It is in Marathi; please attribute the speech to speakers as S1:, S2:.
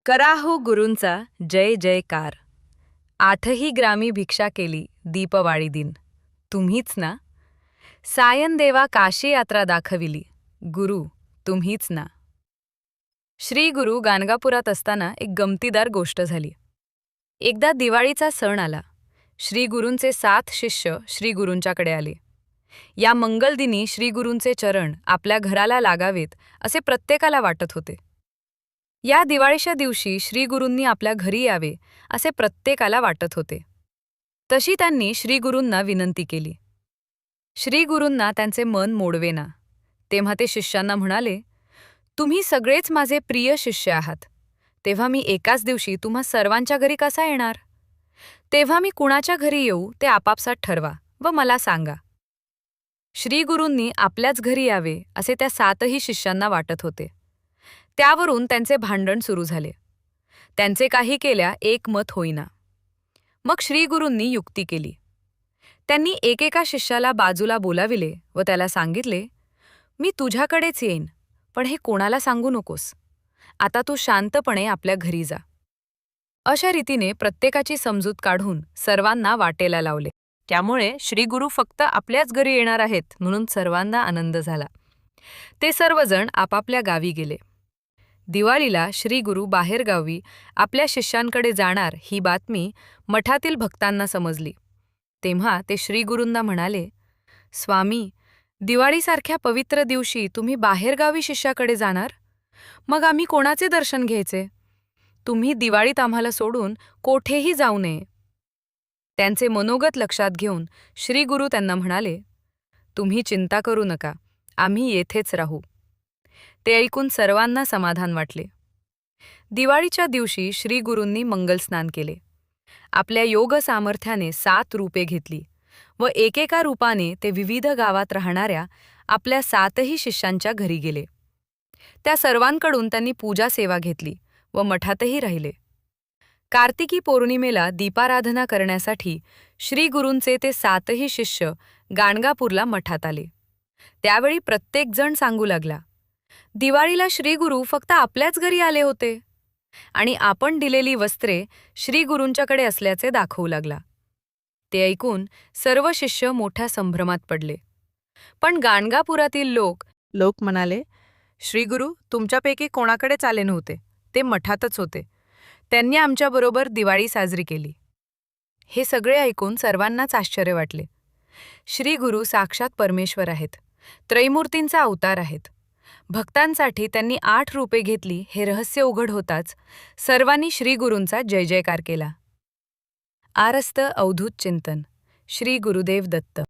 S1: करा हो गुरूंचा जय जयकार. आठही ग्रामी भिक्षा केली दीपवाळी दिन. तुम्हीच ना. सायन देवा काशी यात्रा दाखविली. गुरु तुम्हीच ना. श्री गुरु गाणगापुरात असताना एक गमतीदार गोष्ट झाली. एकदा दिवाळीचा सण आला. श्री गुरूंचे 7 शिष्य श्री गुरूंच्याकडे आले. या मंगलदिनी श्री गुरूंचे चरण आपल्या घराला लागावेत असे प्रत्येकाला वाटत होते. या दिवाळीच्या दिवशी श्री गुरूंनी आपल्या घरी यावे असे प्रत्येकाला वाटत होते. तशी त्यांनी श्री गुरूंना विनंती केली. श्री गुरूंना त्यांचे मन मोडवेना. तेव्हा ते शिष्यांना म्हणाले, तुम्ही सगळेच माझे प्रिय शिष्य आहात. तेव्हा मी एकाच दिवशी तुम्हा सर्वांच्या घरी कसा येणार? तेव्हा मी कुणाच्या घरी येऊ ते आपापसात ठरवा व मला सांगा. श्री गुरूंनी आपल्याच घरी यावे असे त्या 7ही शिष्यांना वाटत होते. त्यावरून त्यांचे भांडण सुरू झाले. त्यांचे काही केल्या एक मत होईना. मग श्री गुरूंनी युक्ती केली. त्यांनी एकेका शिष्याला बाजूला बोलाविले व त्याला सांगितले, मी तुझ्याकडेच येईन, पण हे कोणाला सांगू नकोस. आता तू शांतपणे आपल्या घरी जा. अशा रीतीने प्रत्येकाची समजूत काढून सर्वांना वाटेला लावले. त्यामुळे श्री गुरु फक्त आपल्याच घरी येणार आहेत म्हणून सर्वांना आनंद झाला. ते सर्वजण आपापल्या गावी गेले. दिवाळीला श्री गुरु बाहेरगावी आपल्या शिष्यांकडे जाणार ही बातमी मठातील भक्तांना समजली. तेव्हा ते श्री गुरूंना म्हणाले, स्वामी, दिवाळीसारख्या पवित्र दिवशी तुम्ही बाहेरगावी शिष्याकडे जाणार? मग आम्ही कोणाचे दर्शन घ्यायचे? तुम्ही दिवाळीत आम्हाला सोडून कोठेही जाऊ नये. त्यांचे मनोगत लक्षात घेऊन श्री गुरु त्यांना म्हणाले, तुम्ही चिंता करू नका, आम्ही येथेच राहू. ते ऐकून सर्वांना समाधान वाटले. दिवाळीच्या दिवशी श्री गुरूंनी मंगलस्नान केले. आपल्या योग सामर्थ्याने 7 रूपे घेतली व एकेका रूपाने ते विविध गावात राहणाऱ्या आपल्या 7ही शिष्यांच्या घरी गेले. त्या सर्वांकडून त्यांनी पूजा सेवा घेतली व मठातही राहिले. कार्तिकी पौर्णिमेला दीपाराधना करण्यासाठी श्री गुरूंचे ते 7ही शिष्य गाणगापूरला मठात आले. त्यावेळी प्रत्येकजण सांगू लागला, दिवाळीला श्री गुरु फक्त आपल्याच घरी आले होते आणि आपण दिलेली वस्त्रे श्री गुरूंच्याकडे असल्याचे दाखवू लागला. ते ऐकून सर्व शिष्य मोठ्या संभ्रमात पडले. पण गाणगापुरातील लोक म्हणाले, श्री गुरु तुमच्यापैकी कोणाकडेच आले नव्हते, ते मठातच होते. त्यांनी आमच्याबरोबर दिवाळी साजरी केली. हे सगळे ऐकून सर्वांनाच आश्चर्य वाटले. श्री गुरु साक्षात परमेश्वर आहेत, त्रैमूर्तींचा अवतार आहेत. भक्तांसाठी त्यांनी 8 रूपे घेतली हे रहस्य उघड होताच सर्वांनी श्री गुरूंचा जय जयकार केला. आरस्त अवधूत चिंतन. श्री गुरुदेव दत्त.